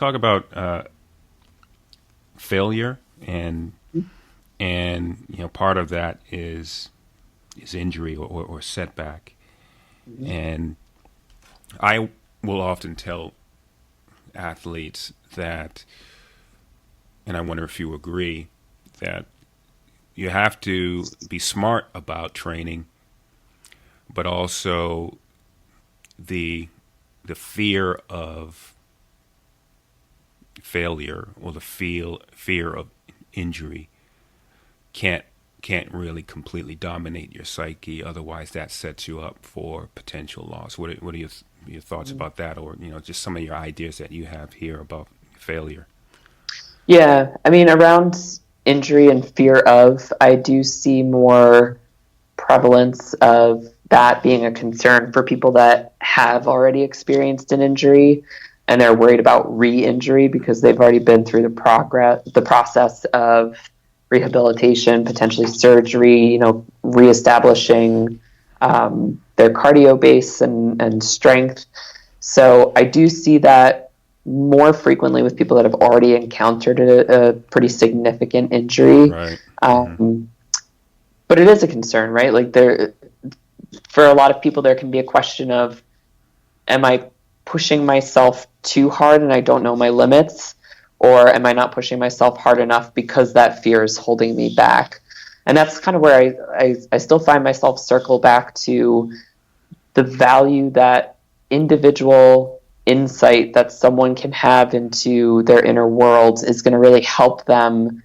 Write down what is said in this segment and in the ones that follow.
talk about failure and part of that is injury or setback. Mhm. And I will often tell athletes that, and I wonder if you agree, that you have to be smart about training, but also the the fear of failure or the fear of injury can't can't really completely dominate your psyche. Otherwise, that sets you up for potential loss. What are your thoughts Mhm. about that, or just some of your ideas that you have here about failure? Yeah, I mean, around injury and fear of, I do see more prevalence of that being a concern for people that have already experienced an injury and they're worried about re-injury because they've already been through the process of rehabilitation, potentially surgery, reestablishing their cardio base and strength. So I do see that more frequently with people that have already encountered a pretty significant injury. Right. Hmm. Um, but it is a concern, right? Like for a lot of people, there can be a question of, am I pushing myself too hard and I don't know my limits? Or am I not pushing myself hard enough because that fear is holding me back? And that's kind of where I still find myself circle back to the value that individual insight that someone can have into their inner worlds is going to really help them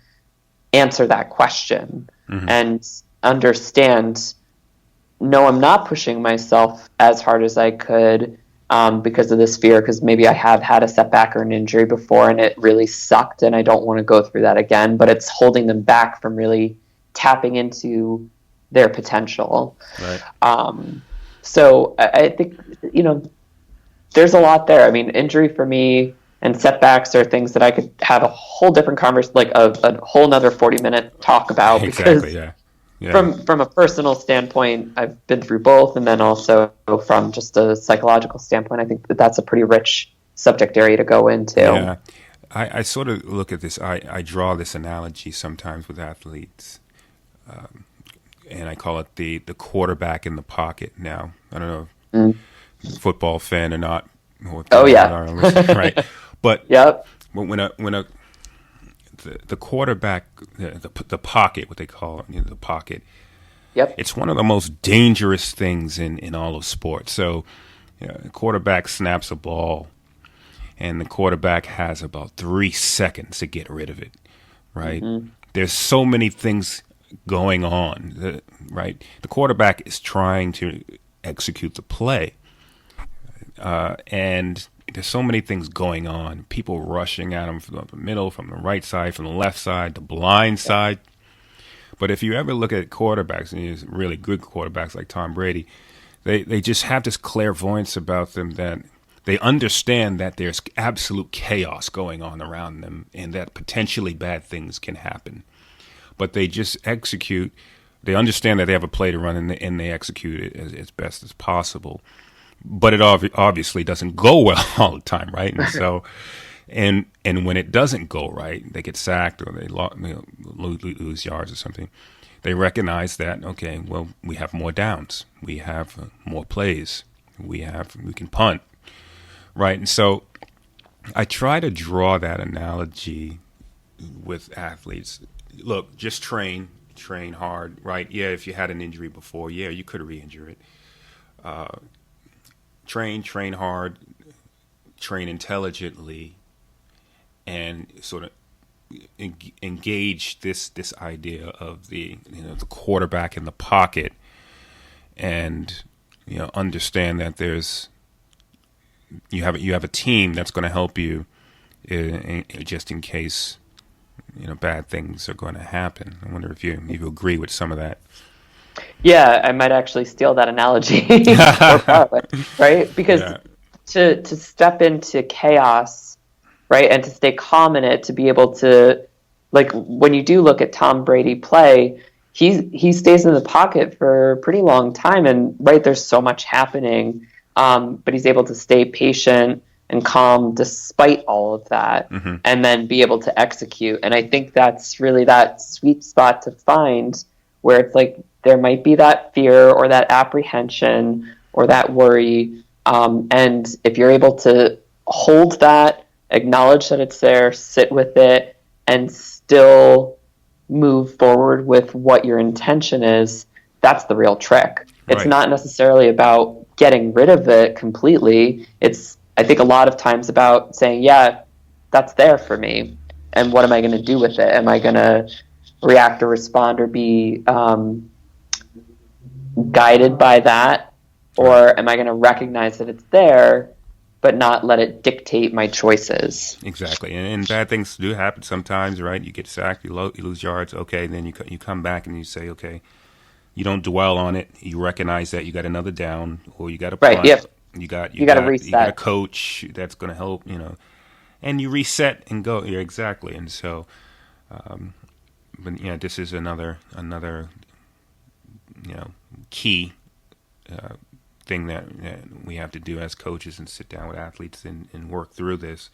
answer that question Hmm. and understand, no, I'm not pushing myself as hard as I could because of this fear, because maybe I have had a setback or an injury before and it really sucked and I don't want to go through that again, but it's holding them back from really tapping into their potential. Right. Um, so I think, you know, there's a lot there. I mean, injury for me and setbacks are things that I could have a whole different conversation, like a whole nother 40-minute talk about, Exactly. because Yeah. Yeah. from a personal standpoint, I've been through both, and then also from just a psychological standpoint, I think that that's a pretty rich subject area to go into. Yeah. I sort of look at this. I draw this analogy sometimes with athletes, and I call it the quarterback in the pocket. Now, I don't know Mm. if football fan or not, or Oh people that yeah. are listening, right? But Yep. when the quarterback, the pocket, what they call it, the pocket, Yep. it's one of the most dangerous things in all of sports. So, the quarterback snaps a ball, and the quarterback has about 3 seconds to get rid of it. Right? Hmm. There's so many things going on. Right? The quarterback is trying to execute the play, and there's so many things going on. People rushing at him from the middle, from the right side, from the left side, the blind Yep. side. But if you ever look at quarterbacks, and these really good quarterbacks like Tom Brady, they just have this clairvoyance about them that they understand that there's absolute chaos going on around them and that potentially bad things can happen. But they just execute. They understand that they have a play to run, and they execute it as best as possible. But it obviously doesn't go well all the time, right? And so, and when it doesn't go right, they get sacked or they lose yards or something. They recognize that, okay, well, we have more downs, we have more plays, we can punt, right? And so I try to draw that analogy with athletes. Look, just train hard, right? Yeah, if you had an injury before, yeah, you could re-injure it. Train hard, train intelligently, and sort of engage this idea of the quarterback in the pocket, and understand that there's you have a team that's going to help you just in case bad things are going to happen. I wonder if you agree with some of that. Yeah, I might actually steal that analogy or borrow it, right? Because Yeah. to step into chaos, right, and to stay calm in it, to be able to, like, when you do look at Tom Brady play, he stays in the pocket for a pretty long time, and right, there's so much happening, but he's able to stay patient, and calm despite all of that, Mm-hmm. and then be able to execute. And I think that's really that sweet spot to find where it's like there might be that fear or that apprehension or that worry. And if you're able to hold that, acknowledge that it's there, sit with it, and still move forward with what your intention is, that's the real trick. It's Right. not necessarily about getting rid of it completely. It's, I think, a lot of times about saying, yeah, that's there for me. And what am I going to do with it? Am I going to react or respond or be guided by that? Right. Or am I going to recognize that it's there, but not let it dictate my choices? Exactly, and bad things do happen sometimes, right? You get sacked, you lose yards. Okay, then you come back and you say, okay, you don't dwell on it. You recognize that you got another down, or you got a Right. punt. Yep. You You got to got a reset. coach that's going to help, and you reset and go. Yeah, exactly. And so, but yeah, this is another key thing that we have to do as coaches and sit down with athletes and work through this.